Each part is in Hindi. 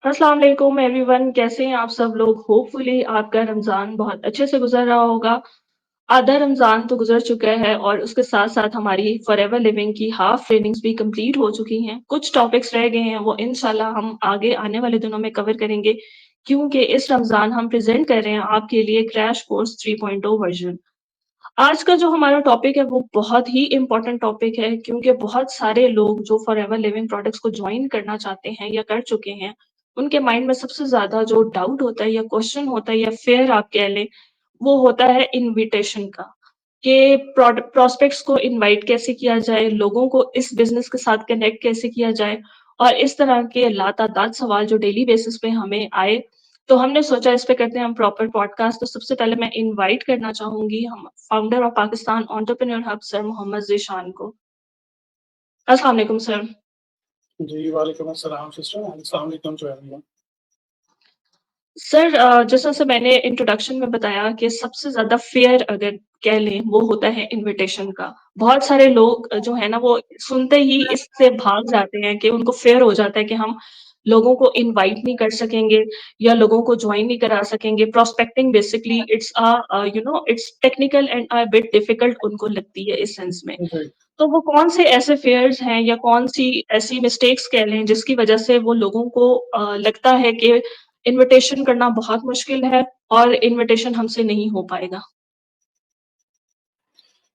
अस्सलाम वालेकुम एवरीवन, कैसे हैं आप सब लोग? होपफुली आपका रमज़ान बहुत अच्छे से गुज़र रहा होगा। आधा रमज़ान तो गुज़र चुका है और उसके साथ-साथ हमारी फॉरएवर लिविंग की हाफ़ ट्रेनिंग्स भी कंप्लीट हो चुकी हैं। कुछ टॉपिक्स रह गए हैं, वो इंशाल्लाह हम आगे आने वाले दिनों में कवर करेंगे, क्योंकि इस रमज़ान हम प्रेज़ेंट कर रहे हैं आपके लिए क्रैश कोर्स 3.0 वर्ज़न। आज का जो हमारा टॉपिक है वो बहुत ही इम्पोर्टेंट टॉपिक है क्योंकि बहुत सारे लोग जो फॉरएवर लिविंग प्रोडक्ट्स को जॉइन करना चाहते हैं या कर चुके हैं, उनके माइंड में सबसे ज़्यादा जो डाउट होता है या क्वेश्चन होता है या फ़ियर आप कह लें, वो होता है इन्विटेशन का, कि प्रॉस्पेक्ट्स को इनवाइट कैसे किया जाए, लोगों को इस बिज़नेस के साथ कनेक्ट कैसे किया जाए और इस तरह के लातादात सवाल जो डेली बेसिस पे हमें आए, तो हमने सोचा इस पे करते हैं हम प्रॉपर पॉडकास्ट। तो सबसे पहले मैं इनवाइट करना चाहूँगी हम founder of Pakistan entrepreneur hub sir Mohammad Zeeshan को। अस्सलाम वालेकुम सर। जी, वालेकुम अस्सलाम सिस्टर एंड अस्सलाम वालेकुम टू एवरीवन। सर जैसा मैंने इंट्रोडक्शन में बताया कि सबसे ज़्यादा फ़ियर अगर कह लें, वो होता है इन्विटेशन का। बहुत सारे लोग जो है ना, वो सुनते ही इससे भाग जाते हैं कि उनको फ़ियर हो जाता है कि हम लोगों को इनवाइट नहीं कर सकेंगे या लोगों को जॉइन नहीं करा सकेंगे। Prospecting basically it's it's technical and a bit difficult उनको लगती है इस सेंस में। जी, तो वो कौन से ऐसे फ़ियर्स हैं या कौन-सी ऐसी मिस्टेक्स कह लें जिसकी वज़ह से वो लोगों को लगता है कि इन्विटेशन करना बहुत मुश्किल है और इन्विटेशन हमसे नहीं हो पाएगा?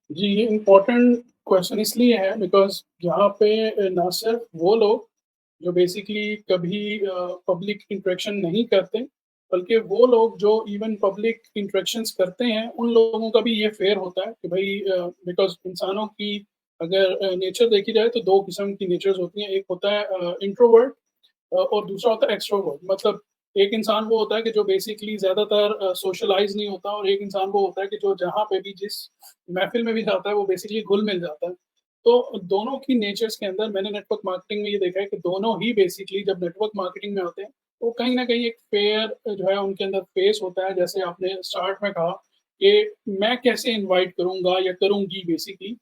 जी, ये इम्पोर्टेंट क्वेश्चन इसलिए है बिकॉज़ यहाँ पे ना सिर्फ वो लोग जो बेसिकली कभी पब्लिक इंटरेक्शन नहीं करते, बल्कि वो लोग जो इवन पब्लिक इंटरेक्शंस करते हैं, उन लोगों का भी ये फ़ियर होता है कि भई बिकॉज़ इंसानों की अगर नेचर देखी जाए तो 2 किस्म की नेचर्स होती हैं। एक होता है इंट्रोवर्ट और दूसरा होता है एक्सट्रोवर्ट। मतलब एक इंसान वो होता है कि जो बेसिकली ज़्यादातर सोशलाइज़ नहीं होता और एक इंसान वो होता है कि जो जहाँ पे भी जिस महफ़िल में भी जाता है वो बेसिकली घुल-मिल जाता है। तो दोनों की नेचर्स के अंदर मैंने नेटवर्क मार्केटिंग में ये देखा है कि दोनों ही बेसिकली जब नेटवर्क मार्केटिंग में आते हैं, तो कहीं न कहीं एक फ़ियर जो है उनके अंदर फ़ेस होता है। जैसे आपने स्टार्ट में कहा कि मैं कैसे इनवाइट करूँगा या करूँगी बेसिकली।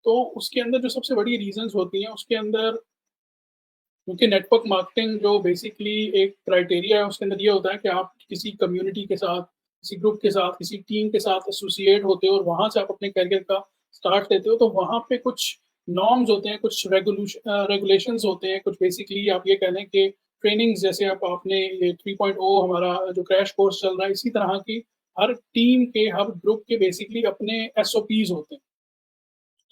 तो उसके अंदर जो सबसे बड़ी रीज़न्स होती हैं उसके अंदर क्योंकि नेटवर्क मार्केटिंग जो बेसिकली एक क्राइटेरिया है उसके अंदर ये होता है कि आप किसी कम्युनिटी के साथ, किसी ग्रुप के साथ, किसी टीम के साथ एसोसिएट होते हो और वहाँ से आप अपने करियर का स्टार्ट लेते हो, तो वहाँ पे कुछ नॉर्म्स होते हैं, कुछ रेगुलेशंस होते हैं, कुछ बेसिकली आप ये कह लें कि ट्रेनिंग्स जैसे आप आपने ये 3.0 हमारा जो क्रैश कोर्स चल रहा है, इसी तरह की हर टीम के, हर ग्रुप के बेसिकली अपने एसओपीज़ होते हैं।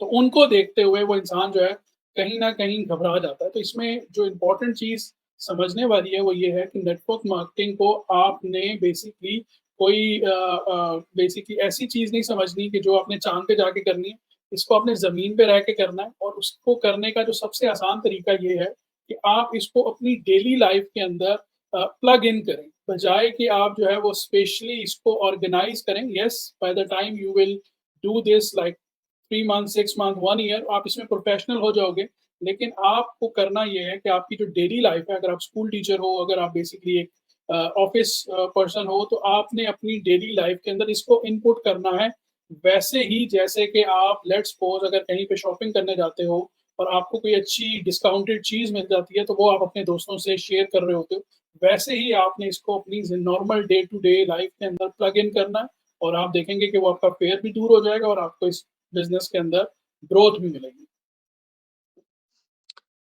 तो उनको देखते हुए वो इंसान जो है कहीं न कहीं घबरा जाता है। तो इसमें जो इम्पोर्टेंट चीज़ समझने वाली है वो ये है कि नेटवर्क मार्केटिंग को आपने बेसिकली कोई बेसिकली ऐसी चीज़ नहीं समझनी कि जो आपने चाँद पे जाके करनी है। इसको आपने ज़मीन पे रह के करना है और उसको करने का जो सबसे आसान तरीका ये है कि आप इसको अपनी डेली लाइफ़ के अंदर प्लग इन करें। बजाए कि आप जो है वो स्पेशली इसको ऑर्गेनाइज़ करें। Yes, by the time you will do this like 3 month, 6 month, 1 year आप इसमें प्रोफेशनल हो जाओगे। लेकिन आपको करना ये है कि आपकी जो डेली लाइफ़ है, अगर आप स्कूल टीचर हो, अगर आप बेसिकली एक ऑफ़िस पर्सन हो, तो आपने अपनी डेली लाइफ़ के अंदर इसको इनपुट करना है। वैसे ही जैसे कि आप लेट्स सपोज़ अगर कहीं पे शॉपिंग करने जाते हो और आपको कोई अच्छी डिस्काउंटेड चीज़ मिल जाती है, तो वो आप अपने दोस्तों से शेयर कर रहे होते हो। वैसे ही आपने इसको अपनी normal day to day life के अंदर प्लग इन करना है और आप देखेंगे कि वो आपका फ़ियर भी दूर हो जाएगा और आपको इस बिज़नेस के अंदर ग्रोथ भी मिलेगी।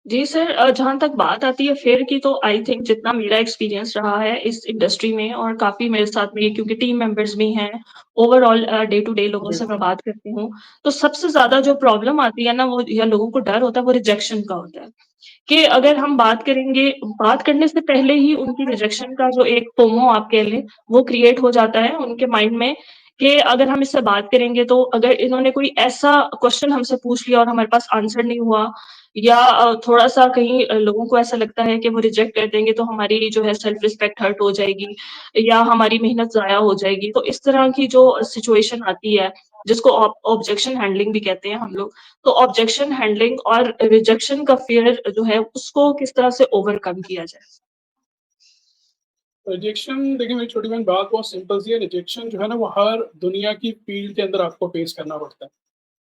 जी सर, जहाँ तक बात आती है फ़ेयर की, तो आई थिंक जितना मेरा एक्सपीरियंस रहा है इस इंडस्ट्री में और काफ़ी मेरे साथ में क्योंकि टीम मेंबर्स भी हैं, ओवरऑल डे टू डे लोगों जी, से मैं बात करती हूँ, तो सबसे ज़्यादा जो प्रॉब्लम आती है ना, वो या लोगों को डर होता है वो रिजेक्शन का होता है। कि अगर हम बात करेंगे, बात करने से पहले ही उनकी रिजेक्शन का जो एक फोमो आप कह लें, वो क्रिएट हो जाता है उनके माइंड में कि अगर हम इससे बात करेंगे तो अगर इन्होंने कोई ऐसा क्वेश्चन हमसे पूछ लिया और हमारे पास आंसर नहीं हुआ या थोड़ा-सा कहीं लोगों को ऐसा लगता है कि वो रिजेक्ट कर देंगे तो हमारी जो है सेल्फ रिस्पेक्ट हर्ट हो जाएगी या हमारी मेहनत ज़ाया हो जाएगी। तो इस तरह की जो सिचुएशन आती है, जिसको ऑब्जेक्शन हैंडलिंग भी कहते हैं हम लोग, तो ऑब्जेक्शन हैंडलिंग और रिजेक्शन का फ़ियर जो है, उसको किस तरह से ओवरकम किया जाए? रिजेक्शन देखिए मेरी छोटी बहन बात बहुत सिंपल सी है, रिजेक्शन जो है ना वो हर दुनिया की फ़ील्ड के अंदर आपको फेस करना पड़ता है।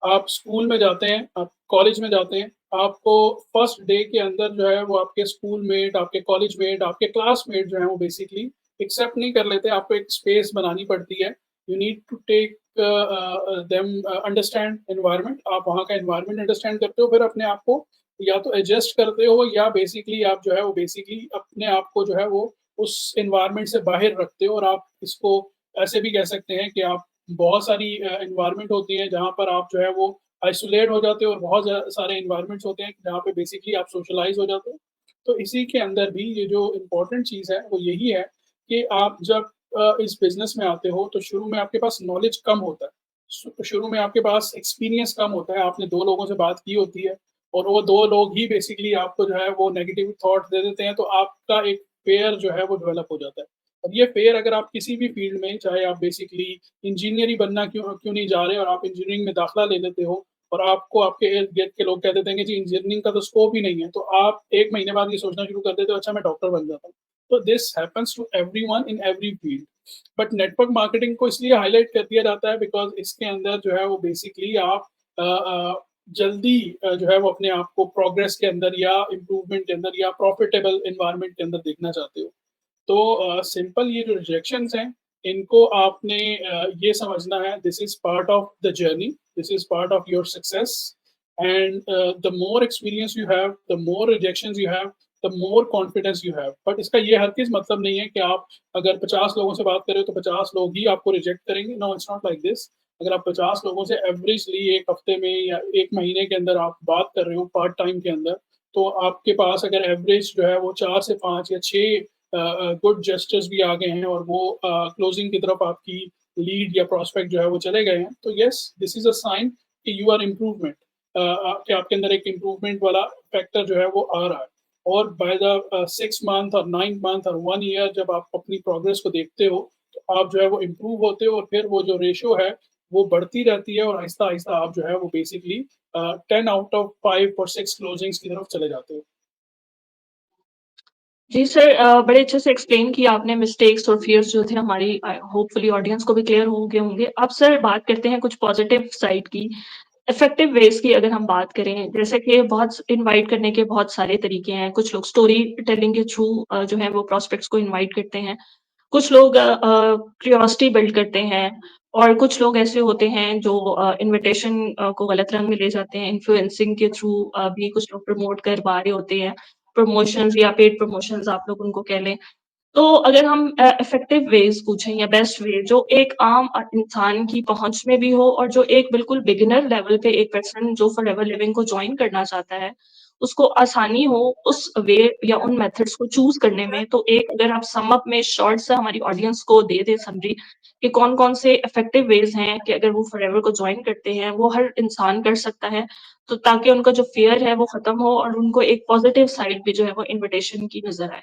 आप स्कूल में जाते हैं, आप कॉलेज में जाते हैं, आपको फर्स्ट डे के अंदर जो है वो आपके स्कूलमेट, आपके कॉलेजमेट, आपके क्लासमेट जो हैं वो बेसिकली एक्सेप्ट नहीं कर लेते, आपको एक स्पेस बनानी पड़ती है। You need to take them understand environment, आप वहाँ का एनवायरनमेंट अंडरस्टैंड करते हो, फिर अपने आप को या तो एडजस्ट करते हो या बेसिकली आप जो है वो बेसिकली अपने आप को जो है वो उस एनवायरनमेंट से बाहर रखते हो, और आप इसको ऐसे भी कह सकते हैं कि आप बहुत सारी एनवायरनमेंट होती हैं जहाँ पर आप जो है वो आइसोलेट हो जाते हो, और बहुत सारे एनवायरनमेंट्स होते हैं जहाँ पे बेसिकली आप सोशलाइज हो जाते हो। तो इसी के अंदर भी ये जो इम्पोर्टेंट चीज़ है वो यही है कि आप जब इस बिजनेस में आते हो तो शुरू में आपके पास नॉलेज कम होता है, शुरू में आपके पास एक्सपीरियंस कम होता है, आपने दो लोगों से बात की होती है और वो दो लोग ही बेसिकली आपको जो है वो नेगेटिव थॉट दे देते हैं, तो आपका एक फेयर जो है वो डेवलप हो जाता है। और ये फेयर अगर आप किसी भी फील्ड में, चाहे आप बेसिकली इंजीनियर ही बनना क्यों क्यों नहीं जा रहे और आप इंजीनियरिंग में दाखिला ले लेते हो, और आपको आपके इर्द-गिर्द के लोग कह देते हैं कि जी इंजीनियरिंग का तो स्कोप ही नहीं है, तो आप 1 महीने बाद ये सोचना शुरू कर देते हो, अच्छा मैं डॉक्टर बन जाता हूँ। तो this happens to everyone in every field. But network marketing को इसलिए हाइलाइट कर दिया जाता है बिकॉज़ इसके अंदर जो है वो बेसिकली आप जल्दी जो है वो अपने आप को प्रोग्रेस के अंदर या इम्प्रूवमेंट के अंदर या प्रॉफिटेबल एनवायरनमेंट के अंदर देखना चाहते हो। तो सिंपल ये जो रिजेक्शंस हैं, इनको आपने ये समझना है, this is part of the journey, this is part of your success, and the more experience you have, the more rejections you have, the more confidence you have. But इसका ये हरगिज़ मतलब नहीं है कि आप अगर 50 लोगों से बात कर रहे हो, तो 50 लोग ही आपको रिजेक्ट करेंगे। No, it's not like this. अगर आप 50 लोगों से एवरेजली 1 हफ्ते में या 1 महीने के अंदर आप बात कर रहे हो पार्ट टाइम के अंदर, तो आपके पास अगर एवरेज जो है वो 4 से 5 या 6 गुड जेस्चर्स भी आ गए हैं और वो क्लोजिंग की तरफ आपकी लीड या प्रोस्पेक्ट जो है वो चले गए हैं, तो yes, this is a sign कि यू आर इम्प्रूवमेंट, कि आपके अंदर एक इम्प्रूवमेंट वाला फैक्टर जो है वो आ रहा है। और बाय द 6 मंथ और 9 मंथ और 1 ईयर जब आप अपनी प्रोग्रेस को देखते हो, तो आप जो है वो इम्प्रूव होते हो, और फिर वो जो रेशियो है वो बढ़ती रहती है, और आहिस्ता आहिस्ता आप जो है वो बेसिकली 10 आउट ऑफ 5 और 6 क्लोजिंग्स की तरफ चले जाते हो। जी सर, बड़े अच्छे से एक्सप्लेन किया आपने मिस्टेक्स और फियर्स जो थे हमारी, होपफुली ऑडियंस को भी क्लियर हो गए होंगे। अब सर बात करते हैं कुछ पॉजिटिव साइड की, इफेक्टिव वेज़ की अगर हम बात करें, जैसे कि बहुत इनवाइट करने के बहुत सारे तरीके हैं। कुछ लोग स्टोरी टेलिंग के थ्रू जो है वो प्रॉस्पेक्ट्स को इनवाइट करते हैं। कुछ लोग क्यूरियोसिटी बिल्ड करते हैं, और कुछ लोग ऐसे होते हैं जो इन्विटेशन को गलत रंग में ले जाते हैं। इन्फ्लुएंसिंग के थ्रू भी कुछ लोग प्रमोट करवा रहे होते हैं, प्रमोशंस या पेड प्रमोशंस आप लोग उनको कह लें। तो अगर हम इफेक्टिव वेज़ पूछें या बेस्ट वे जो एक आम इंसान की पहुँच में भी हो, और जो एक बिल्कुल बिगिनर लेवल पे एक पर्सन जो फॉरएवर लिविंग को जॉइन करना चाहता है, उसको आसानी हो उस वे या उन मेथड्स को चूज़ करने में, तो एक अगर आप सम अप में शॉर्ट सा हमारी ऑडियंस को दे दें समरी कि कौन-कौन से इफेक्टिव वेज़ हैं कि अगर वो फॉरएवर को जॉइन करते हैं, वो हर इंसान कर सकता है, तो ताकि उनका जो फ़ियर है वो खत्म हो और उनको एक पॉज़िटिव साइड भी जो है वो इन्विटेशन की नज़र आए।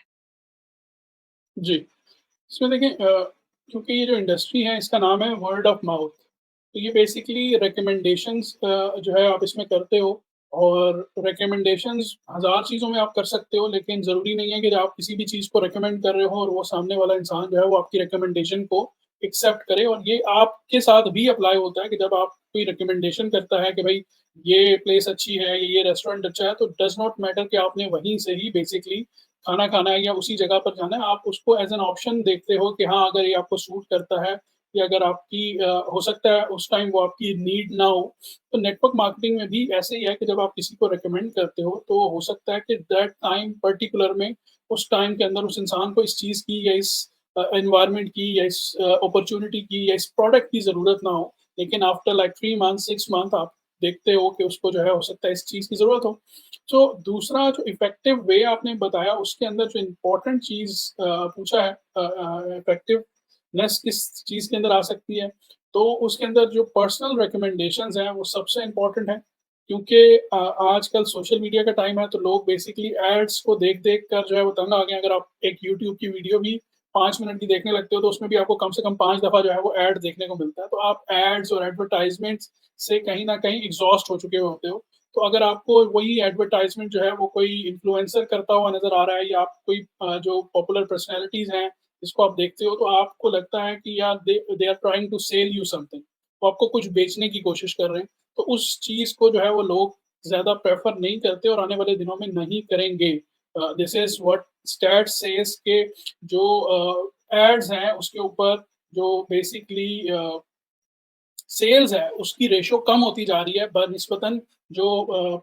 जी। इसमें देखिए क्योंकि ये जो इंडस्ट्री है इसका नाम है वर्ड ऑफ माउथ, तो ये बेसिकली रिकमेंडेशंस जो है आप इसमें करते हो, और रिकमेंडेशंस हज़ार चीज़ों में आप कर सकते हो, लेकिन ज़रूरी नहीं है कि जब आप किसी भी चीज़ को रिकमेंड कर रहे हो और वो सामने वाला इंसान जो है वो आपकी रिकमेंडेशन को एक्सेप्ट करे, और ये आपके साथ भी अप्लाई होता है कि जब आप कोई रिकमेंडेशन करता है कि भाई ये प्लेस अच्छी है, ये रेस्टोरेंट अच्छा है, तो डज़ नॉट मैटर कि आपने वहीं से ही बेसिकली खाना खाना है या उसी जगह पर जाना है, आप उसको एज़ एन ऑप्शन देखते हो कि हाँ, अगर ये आपको सूट करता है या अगर आपकी हो सकता है उस टाइम वो आपकी नीड ना हो। तो नेटवर्क मार्केटिंग में भी ऐसे ही है कि जब आप किसी को रिकमेंड करते हो, तो हो सकता है कि दैट टाइम पर्टिकुलर में, उस टाइम के अंदर उस इंसान को इस चीज़ की या इस एनवायरनमेंट की या इस अपॉर्च्युनिटी की या इस प्रोडक्ट की ज़रूरत ना हो। लेकिन आफ्टर लाइक 3 मंथ, 6 मंथ आप देखते हो कि उसको जो है हो सकता है इस चीज़ की ज़रूरत हो। तो दूसरा जो इफ़ेक्टिव वे आपने बताया उसके अंदर जो इम्पोर्टेंट चीज़ पूछा है, इफ़ेक्टिवनेस किस चीज़ के अंदर आ सकती है, तो उसके अंदर जो पर्सनल रिकमेंडेशंस हैं वो सबसे इम्पोर्टेंट है। क्योंकि आजकल सोशल मीडिया का टाइम है, तो लोग बेसिकली एड्स को देख-देख कर जो है वो तंग आ गए हैं। अगर आप एक यूट्यूब की वीडियो भी 5 मिनट की देखने लगते हो, तो उसमें भी आपको कम से कम 5 दफ़ा जो है वो ऐड देखने को मिलता है। तो आप एड्स और एडवर्टाइज़मेंट्स से कहीं न कहीं एग्ज़ॉस्ट हो चुके होते हो। तो अगर आपको वही एडवर्टाइज़मेंट जो है वो कोई इन्फ्लुएंसर करता हुआ नज़र आ रहा है, या आप कोई जो पॉपुलर पर्सनैलिटीज़ हैं, जिसको आप देखते हो, तो आपको लगता है कि यार they they are trying to sell you something, वो आपको कुछ बेचने की कोशिश कर रहे हैं। तो उस चीज़ को जो है वो लोग ज़्यादा प्रेफ़र नहीं करते और आने वाले दिनों में नहीं करेंगे। This is what stat says के जो एड्स हैं उसके ऊपर जो बेसिकली सेल्स है उसकी रेशो कम होती जा रही है बनिस्बतन जो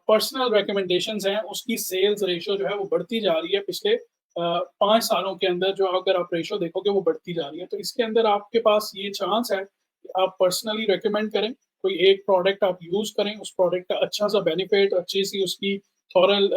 पर्सनल रिकमेंडेशंस हैं उसकी सेल्स रेशो जो है वो बढ़ती जा रही है पिछले 5 सालों के अंदर जो अगर आप रेशो देखोगे वो बढ़ती जा रही है। तो इसके अंदर आपके पास ये चांस है कि आप पर्सनली रिकमेंड करें, कोई एक प्रोडक्ट आप यूज़ करें, उस प्रोडक्ट का अच्छा-सा बेनिफिट, अच्छी-सी उसकी थॉरल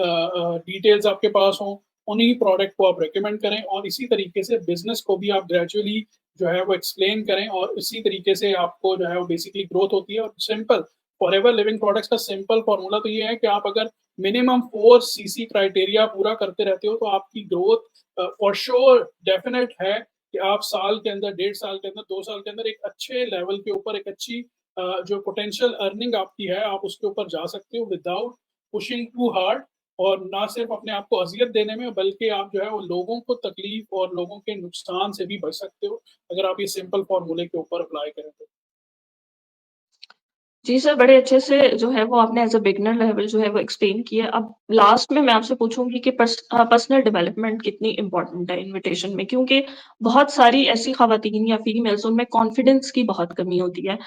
डिटेल्स आपके पास हों, उन्हीं प्रोडक्ट को आप रिकमेंड करें और इसी तरीके से बिज़नेस को भी आप ग्रेजुअली जो है वो एक्सप्लेन करें और इसी तरीके से आपको जो है वो बेसिकली ग्रोथ होती है और सिंपल फॉरएवर लिविंग प्रोडक्ट्स का सिंपल फॉर्मूला तो ये है कि आप अगर मिनिमम 4 सीसी क्राइटेरिया पूरा करते रहते हो तो आपकी ग्रोथ फॉर श्योर डेफिनेट है कि आप साल के अंदर, डेढ़ साल के अंदर, 2 साल के अंदर एक अच्छे लेवल के ऊपर एक अच्छी जो पोटेंशियल अर्निंग आपकी है, आप उसके ऊपर जा सकते हो विदाउट पुशिंग टू हार्ड और ना सिर्फ अपने आप को अज़ियत देने में बल्कि आप जो है वो लोगों को तकलीफ और लोगों के नुकसान से भी बच सकते हो, अगर आप ये सिंपल फ़ॉर्मूले के ऊपर अप्लाई करें तो। जी सर, बड़े अच्छे से जो है वो आपने एज़ अ बिगिनर लेवल जो है वो एक्सप्लेन किया। अब लास्ट में मैं आपसे पूछूँगी कि पर्सनल डेवलपमेंट कितनी इम्पोर्टेंट है इन्विटेशन में? क्योंकि बहुत सारी ऐसी ख़वातीन या फीमेल्स उनमें कॉन्फिडेंस की बहुत कमी होती है।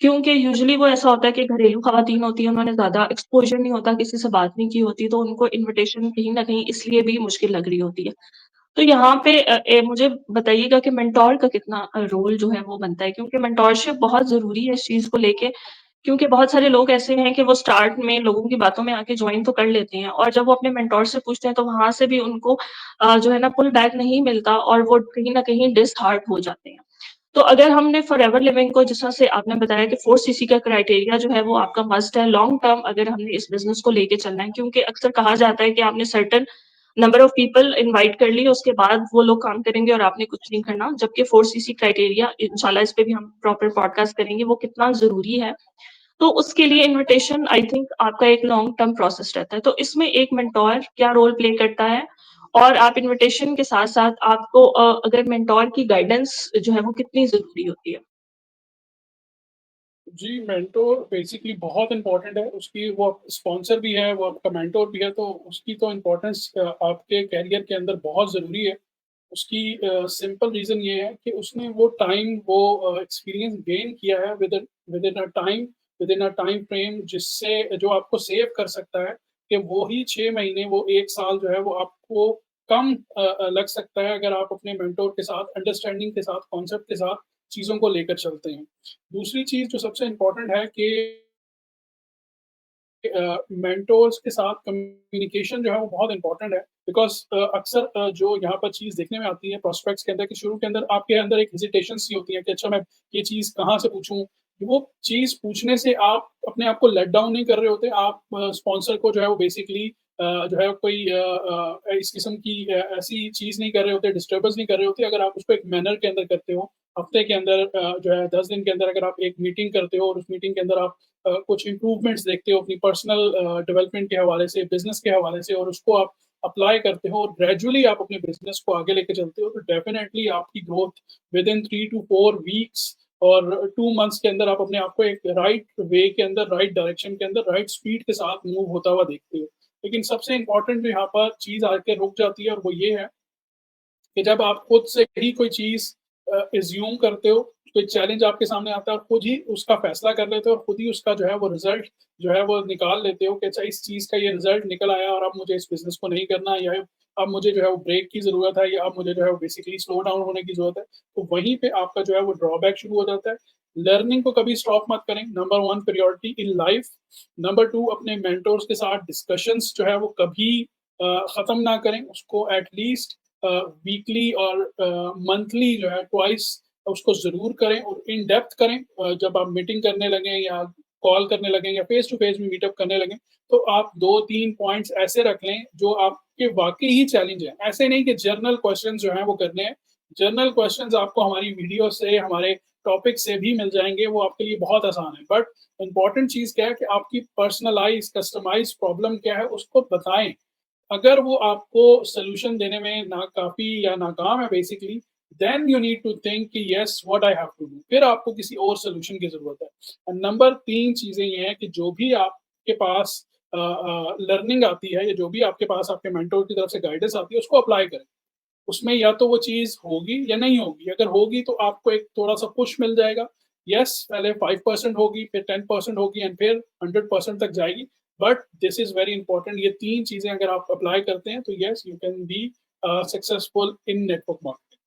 क्योंकि यूजुअली वो ऐसा होता है कि घरेलू ख़वातीन होती हैं, उन्होंने ज़्यादा एक्सपोज़र नहीं होता, किसी से बात नहीं की होती, तो उनको इन्विटेशन कहीं न कहीं इसलिए भी मुश्किल लग रही होती है। तो यहाँ पे मुझे बताइएगा कि मेंटर का कितना रोल जो है वो बनता है? क्योंकि मेंटरशिप बहुत ज़रूरी है इस चीज़ को लेके, क्योंकि बहुत सारे लोग ऐसे हैं कि वो स्टार्ट में लोगों की बातों में आके जॉइन तो कर लेते हैं और जब वो अपने मेंटर से पूछते हैं तो वहाँ से भी उनको जो है ना पुल बैक नहीं मिलता और वो कहीं न कहीं डिसहार्ट हो जाते हैं। तो अगर हमने फॉरएवर लिविंग को जिस तरह से आपने बताया कि 4 सीसी का क्राइटेरिया जो है वो आपका मस्ट है लॉन्ग टर्म अगर हमने इस बिज़नेस को लेके चलना है, क्योंकि अक्सर कहा जाता है कि आपने certain number of people invite कर लिए, उसके बाद वो लोग काम करेंगे और आपने कुछ नहीं करना। जबकि 4 सीसी क्राइटेरिया इंशाल्लाह इस पे भी हम प्रॉपर पॉडकास्ट करेंगे, वो कितना ज़रूरी है। तो उसके लिए इन्विटेशन आई थिंक आपका एक लॉन्ग टर्म प्रोसेस रहता है। तो इसमें एक मेंटर क्या रोल प्ले करता है? और आप इन्विटेशन के साथ-साथ आपको अगर मेंटर की गाइडेंस जो है वो कितनी ज़रूरी होती है? जी, मेंटर बेसिकली बहुत इम्पोर्टेंट है, उसकी वो स्पॉन्सर भी है, वो आपका मेंटर भी है, तो उसकी तो इम्पोर्टेंस आपके करियर के अंदर बहुत ज़रूरी है। उसकी सिंपल रीज़न ये है कि उसने वो टाइम, वो एक्सपीरियंस गेन किया है विदिन अ टाइम फ्रेम जिससे जो आपको सेव कर सकता है कि वो ही 6 महीने, वो 1 साल जो है वो आपको कम लग सकता है अगर आप अपने मेंटर के साथ अंडरस्टैंडिंग के साथ, कॉन्सेप्ट के साथ चीज़ों को लेकर चलते हैं। दूसरी चीज़ जो सबसे इम्पोर्टेंट है कि मेंटोर्स के साथ कम्युनिकेशन जो है वो बहुत इम्पोर्टेंट है बिकॉज़ अक्सर जो यहाँ पर चीज़ देखने में आती है प्रोस्पेक्ट्स के अंदर कि शुरू के अंदर आपके अंदर एक हेजिटेशन सी होती है कि अच्छा मैं ये चीज़ कहाँ से पूछूँ? वो चीज़ पूछने से आप अपने आप को लेट डाउन नहीं कर रहे होते, आप स्पॉन्सर को जो है वो बेसिकली जो है कोई इस किस्म की ऐसी चीज़ नहीं कर रहे होते, डिस्टर्बेंस नहीं कर रहे होते अगर आप उसको एक मैनर के अंदर करते हो। हफ्ते के अंदर जो है 10 दिन के अंदर अगर आप एक मीटिंग करते हो और उस मीटिंग के अंदर आप कुछ इम्प्रूवमेंट्स देखते हो अपनी पर्सनल डेवलपमेंट के हवाले से, बिज़नेस के हवाले से और उसको आप अप्लाई करते हो और ग्रेजुअली आप अपने बिज़नेस को आगे लेके चलते हो, तो डेफिनिटली आपकी ग्रोथ विदिन 3 टू 4 वीक्स और 2 मंथ्स के अंदर आप अपने आप को एक राइट वे के अंदर, राइट डायरेक्शन के अंदर, राइट स्पीड के साथ मूव होता हुआ देखते हो। लेकिन सबसे इम्पोर्टेंट जो यहाँ पर चीज़ आके रुक जाती है और वो ये है कि जब आप खुद से ही कोई चीज़ एज़्यूम करते हो, कोई चैलेंज आपके सामने आता है और खुद ही उसका फैसला कर लेते हो और खुद ही उसका जो है वो रिज़ल्ट जो है वो निकाल लेते हो कि अच्छा इस चीज़ का ये रिज़ल्ट निकल आया और अब मुझे इस बिज़नेस को नहीं करना या अब मुझे जो है वो ब्रेक की ज़रूरत है या अब मुझे जो है वो बेसिकली स्लो डाउन होने की ज़रूरत है। तो वहीं पे आपका जो है वो ड्रॉबैक शुरू हो जाता है। लर्निंग को कभी स्टॉप मत करें, नंबर 1 प्रायोरिटी इन लाइफ़। नंबर 2 अपने मेंटर्स के साथ डिस्कशंस जो है वो कभी खत्म ना करें, उसको एट लीस्ट वीकली और मंथली जो है ट्वाइस उसको ज़रूर करें और इन डेप्थ करें। जब आप मीटिंग करने लगें या कॉल करने लगें या फेस टू फेस भी मीटअप करने लगें, तो आप 2-3 पॉइंट्स ऐसे रख लें जो आपके वाक़ई ही चैलेंज हैं। ऐसे नहीं कि जर्नल क्वेश्चंस जो हैं वो करने हैं। जर्नल क्वेश्चंस आपको हमारी वीडियो से, हमारे टॉपिक से भी मिल जाएँगे, वो आपके लिए बहुत आसान है। बट इम्पोर्टेंट चीज़ क्या है कि आपकी पर्सनलाइज़, कस्टमाइज़्ड प्रॉब्लम क्या है उसको बताएँ। अगर वो आपको सॉल्यूशन देने में नाकाफ़ी या नाकाम है basically, then you need to think कि yes what I have to do, फिर आपको किसी और सॉल्यूशन की ज़रूरत है। नंबर 3 चीज़ें ये हैं कि जो भी आपके पास लर्निंग आती है या जो भी आपके पास आपके मेंटर की तरफ से गाइडेंस आती है उसको अप्लाई करें। उसमें या तो वो चीज़ होगी या नहीं होगी, अगर होगी तो आपको एक थोड़ा-सा पुश मिल जाएगा। येस, पहले 5% होगी, फिर 10% होगी एंड फिर 100% तक जाएगी। But this is very important, ये 3 चीज़ें अगर आप अप्लाई करते हैं तो yes you can be successful in network marketing.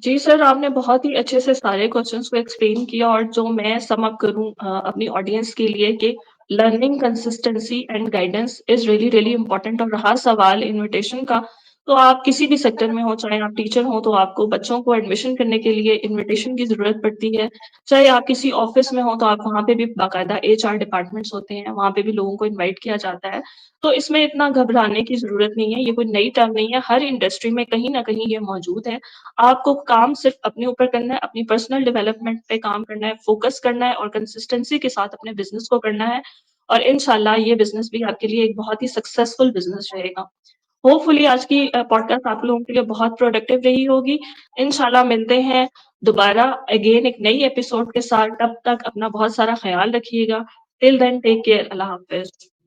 जी सर, आपने बहुत ही अच्छे से सारे क्वेश्चंस को एक्सप्लेन किया और जो मैं सम अप करूँ अपनी ऑडियंस के लिए कि learning consistency and guidance is really really important और रहा सवाल इन्विटेशन का, तो आप किसी भी सेक्टर में हो, चाहे आप टीचर हो तो आपको बच्चों को एडमिशन करने के लिए इन्विटेशन की ज़रूरत पड़ती है। चाहे आप किसी ऑफ़िस में हो तो आप वहाँ पे भी बाकायदा एचआर डिपार्टमेंट्स होते हैं, वहाँ पे भी लोगों को इनवाइट किया जाता है। तो इसमें इतना घबराने की ज़रूरत नहीं है, ये कोई नई टर्म नहीं है, हर इंडस्ट्री में कहीं न कहीं ये मौजूद है। आपको काम सिर्फ़ अपने ऊपर करना है, अपनी पर्सनल डेवलपमेंट पे काम करना है, फ़ोकस करना है और कंसिस्टेंसी के साथ अपने बिज़नेस को करना है और इंशाल्लाह ये बिज़नेस भी आपके लिए एक बहुत ही सक्सेसफुल बिज़नेस रहेगा। होपफुली आज की पॉडकास्ट आप लोगों के लिए बहुत प्रोडक्टिव रही होगी। इंशाल्लाह मिलते हैं दोबारा अगेन एक नई एपिसोड के साथ, तब तक अपना बहुत सारा ख़्याल रखिएगा। टिल देन टेक केयर, अल्लाह हाफ़िज़।